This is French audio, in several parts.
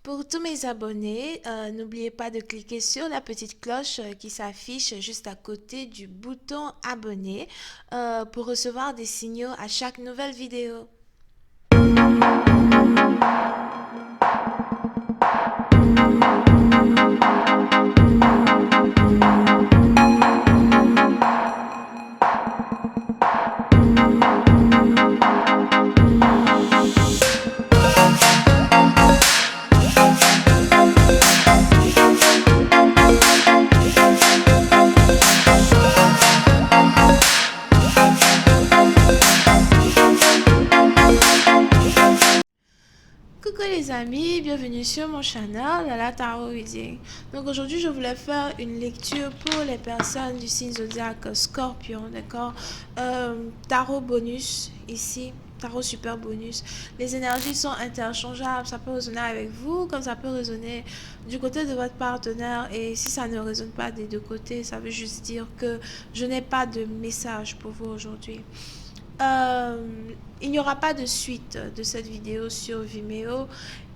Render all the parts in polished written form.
Pour tous mes abonnés, n'oubliez pas de cliquer sur la petite cloche qui s'affiche juste à côté du bouton abonner pour recevoir des signaux à chaque nouvelle vidéo. Coucou les amis, bienvenue sur mon channel la Tarot Reading. Donc aujourd'hui je voulais faire une lecture pour les personnes du signe zodiaque Scorpion, d'accord. Tarot bonus ici, tarot super bonus. Les énergies sont interchangeables, ça peut résonner avec vous comme ça peut résonner du côté de votre partenaire, et si ça ne résonne pas des deux côtés, ça veut juste dire que je n'ai pas de message pour vous aujourd'hui. Euh, il n'y aura pas de suite de cette vidéo sur Vimeo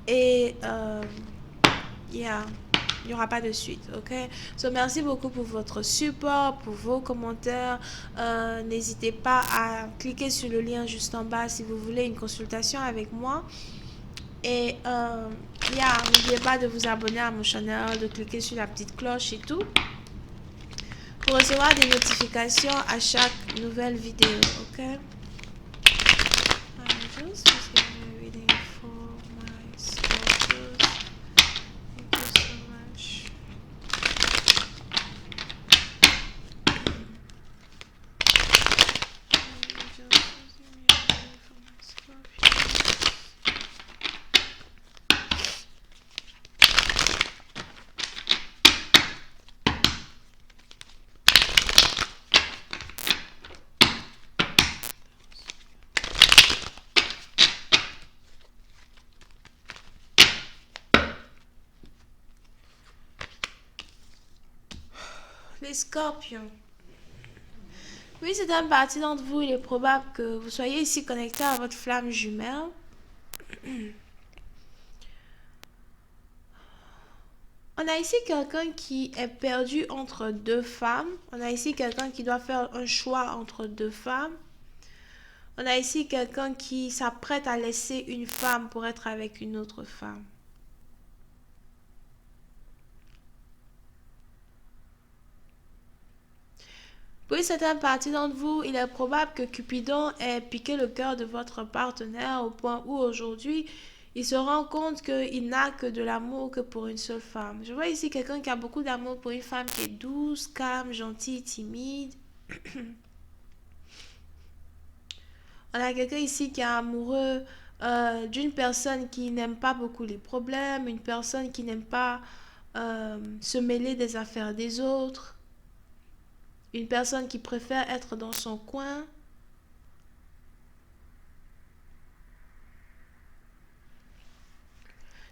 et yeah, il n'y aura pas de suite, ok? So, merci beaucoup pour votre support, pour vos commentaires. N'hésitez pas à cliquer sur le lien juste en bas si vous voulez une consultation avec moi. Et yeah, n'oubliez pas de vous abonner à mon channel, de cliquer sur la petite cloche et tout pour recevoir des notifications à chaque nouvelle vidéo, ok? Just getting a reading for my Scorpios. Thank you so much. Les Scorpions. Oui, c'est un parti d'entre vous. Il est probable que vous soyez ici connecté à votre flamme jumelle. On a ici quelqu'un qui est perdu entre deux femmes. On a ici quelqu'un qui doit faire un choix entre deux femmes. On a ici quelqu'un qui s'apprête à laisser une femme pour être avec une autre femme. Pour certaines parties d'entre vous, il est probable que Cupidon ait piqué le cœur de votre partenaire au point où aujourd'hui, il se rend compte qu'il n'a que de l'amour que pour une seule femme. Je vois ici quelqu'un qui a beaucoup d'amour pour une femme qui est douce, calme, gentille, timide. On a quelqu'un ici qui est amoureux d'une personne qui n'aime pas beaucoup les problèmes, une personne qui n'aime pas se mêler des affaires des autres. Une personne qui préfère être dans son coin.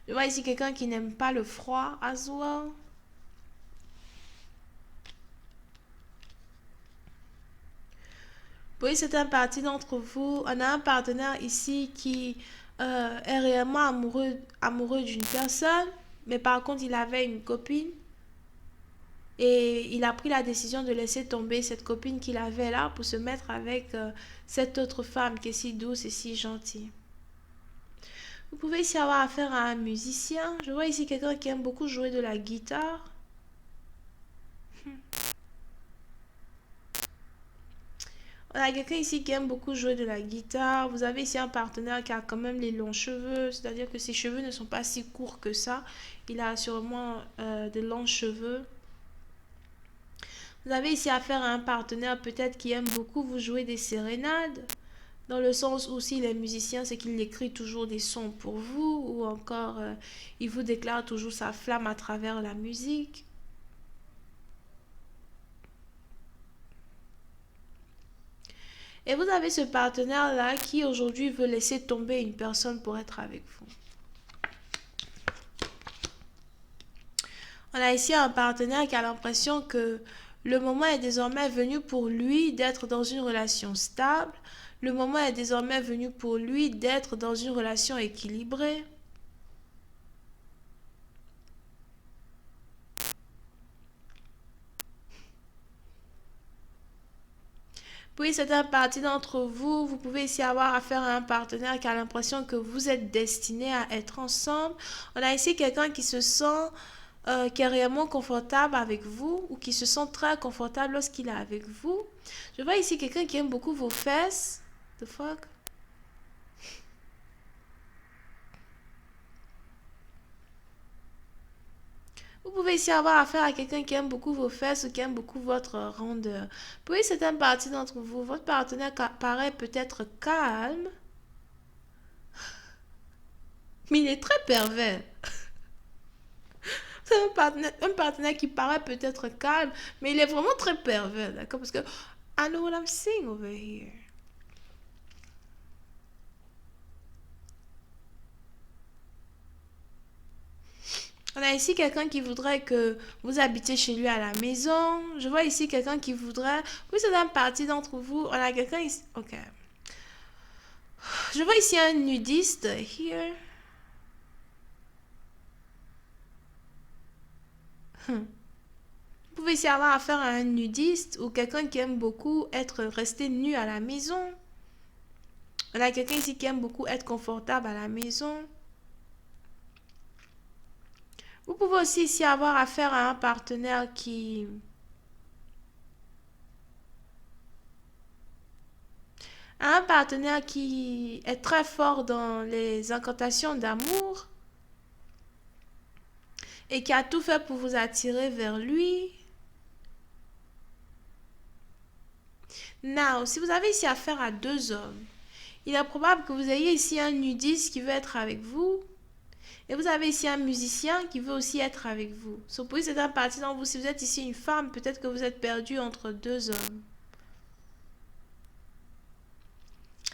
Je vois ici quelqu'un qui n'aime pas le froid as well. Oui, c'est un parti d'entre vous. On a un partenaire ici qui est réellement amoureux d'une personne, mais par contre, il avait une copine. Et il a pris la décision de laisser tomber cette copine qu'il avait là pour se mettre avec cette autre femme qui est si douce et si gentille. Vous pouvez ici avoir affaire à un musicien. Je vois ici quelqu'un qui aime beaucoup jouer de la guitare. On a quelqu'un ici qui aime beaucoup jouer de la guitare. Vous avez ici un partenaire qui a quand même les longs cheveux. C'est-à-dire que ses cheveux ne sont pas si courts que ça. Il a sûrement de longs cheveux. Vous avez ici affaire à un partenaire peut-être qui aime beaucoup vous jouer des sérénades. Dans le sens où s'il est musicien, c'est qu'il écrit toujours des sons pour vous. Ou encore, il vous déclare toujours sa flamme à travers la musique. Et vous avez ce partenaire-là qui aujourd'hui veut laisser tomber une personne pour être avec vous. On a ici un partenaire qui a l'impression que le moment est désormais venu pour lui d'être dans une relation stable. Le moment est désormais venu pour lui d'être dans une relation équilibrée. Oui, certaines parties d'entre vous, vous pouvez ici avoir affaire à un partenaire qui a l'impression que vous êtes destinés à être ensemble. On a ici quelqu'un qui se sent qui est réellement confortable avec vous ou qui se sent très confortable lorsqu'il est avec vous. Je vois ici quelqu'un qui aime beaucoup vos fesses. The fuck? Vous pouvez ici avoir affaire à quelqu'un qui aime beaucoup vos fesses ou qui aime beaucoup votre rondeur. Puis certaines parties d'entre vous, votre partenaire paraît peut-être calme, mais il est très pervers. C'est un partenaire qui paraît peut-être calme, mais il est vraiment très pervers, d'accord? Parce que I know what I'm seeing over here. On a ici quelqu'un qui voudrait que vous habitiez chez lui à la maison. Je vois ici quelqu'un qui voudrait... Oui, c'est une partie d'entre vous. On a quelqu'un ici... Ok. Je vois ici un nudiste. Here. Vous pouvez ici avoir affaire à un nudiste ou quelqu'un qui aime beaucoup être resté nu à la maison. On a quelqu'un ici qui aime beaucoup être confortable à la maison. Vous pouvez aussi ici avoir affaire à un partenaire qui... Un partenaire qui est très fort dans les incantations d'amour et qui a tout fait pour vous attirer vers lui. Now, si vous avez ici affaire à deux hommes, il est probable que vous ayez ici un nudiste qui veut être avec vous. Et vous avez ici un musicien qui veut aussi être avec vous. Supposez c'est un parti dans vous. Si vous êtes ici une femme, peut-être que vous êtes perdu entre deux hommes.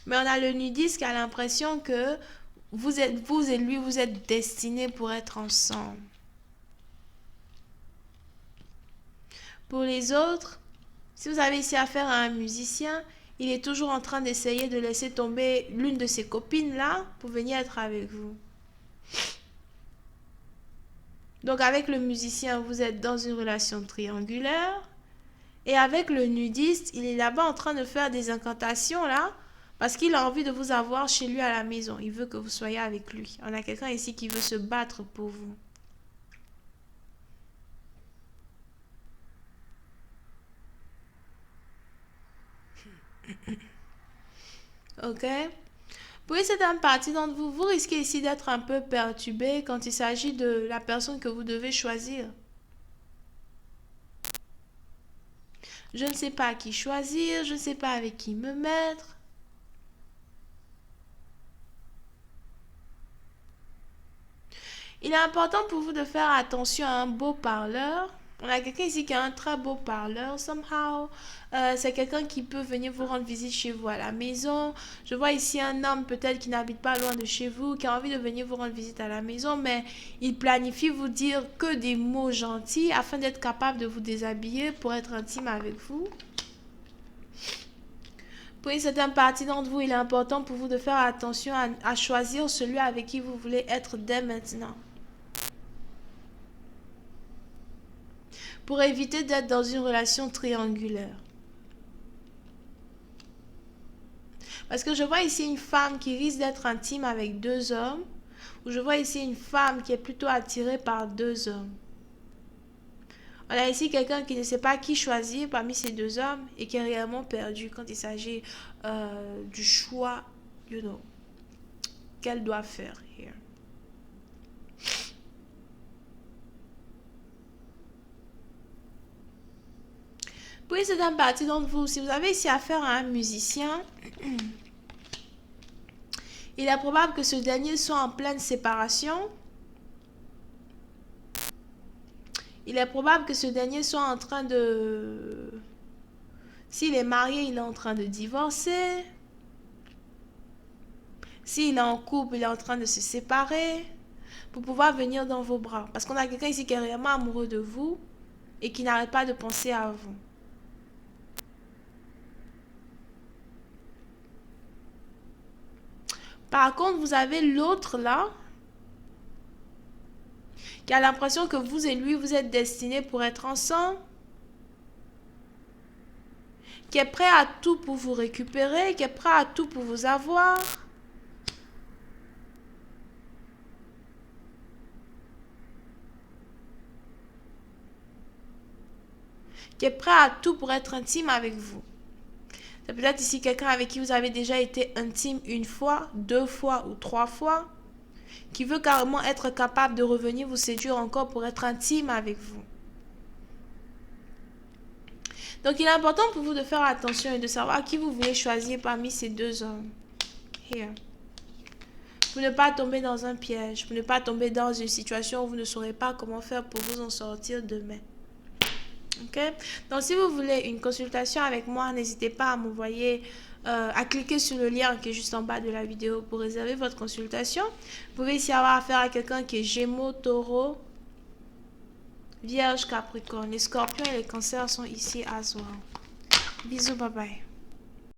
Mais on a le nudiste qui a l'impression que vous et lui, vous êtes destinés pour être ensemble. Pour les autres, si vous avez ici affaire à un musicien, il est toujours en train d'essayer de laisser tomber l'une de ses copines là pour venir être avec vous. Donc avec le musicien, vous êtes dans une relation triangulaire. Et avec le nudiste, il est là-bas en train de faire des incantations là. Parce qu'il a envie de vous avoir chez lui à la maison. Il veut que vous soyez avec lui. On a quelqu'un ici qui veut se battre pour vous. Ok? Pour certaines parties d'entre vous, vous risquez ici d'être un peu perturbé quand il s'agit de la personne que vous devez choisir. Je ne sais pas qui choisir, je ne sais pas avec qui me mettre. Il est important pour vous de faire attention à un beau parleur. On a quelqu'un ici qui a un très beau parleur, somehow. C'est quelqu'un qui peut venir vous rendre visite chez vous à la maison. Je vois ici un homme peut-être qui n'habite pas loin de chez vous, qui a envie de venir vous rendre visite à la maison, mais il planifie vous dire que des mots gentils afin d'être capable de vous déshabiller pour être intime avec vous. Pour une certaine partie d'entre vous, il est important pour vous de faire attention à choisir celui avec qui vous voulez être dès maintenant. Pour éviter d'être dans une relation triangulaire. Parce que je vois ici une femme qui risque d'être intime avec deux hommes, ou je vois ici une femme qui est plutôt attirée par deux hommes. On a ici quelqu'un qui ne sait pas qui choisir parmi ces deux hommes et qui est réellement perdu quand il s'agit du choix, qu'elle doit faire here. Puis c'est une partie d'entre vous. Si vous avez ici affaire à un musicien, il est probable que ce dernier soit en pleine séparation. Il est probable que ce dernier soit en train de... S'il est marié, il est en train de divorcer. S'il est en couple, il est en train de se séparer pour pouvoir venir dans vos bras. Parce qu'on a quelqu'un ici qui est réellement amoureux de vous et qui n'arrête pas de penser à vous. Par contre, vous avez l'autre là qui a l'impression que vous et lui, vous êtes destinés pour être ensemble, qui est prêt à tout pour vous récupérer, qui est prêt à tout pour vous avoir. Qui est prêt à tout pour être intime avec vous. C'est peut-être ici quelqu'un avec qui vous avez déjà été intime une fois, 2 fois ou 3 fois, qui veut carrément être capable de revenir vous séduire encore pour être intime avec vous. Donc il est important pour vous de faire attention et de savoir qui vous voulez choisir parmi ces 2 hommes. Here. Pour ne pas tomber dans un piège, pour ne pas tomber dans une situation où vous ne saurez pas comment faire pour vous en sortir demain. Ok? Donc si vous voulez une consultation avec moi, n'hésitez pas à m'envoyer, à cliquer sur le lien qui est juste en bas de la vidéo pour réserver votre consultation. Vous pouvez ici avoir affaire à quelqu'un qui est Gémeaux, Taureau, Vierge, Capricorne. Les Scorpions et les Cancers sont ici as well. Bisous, bye bye.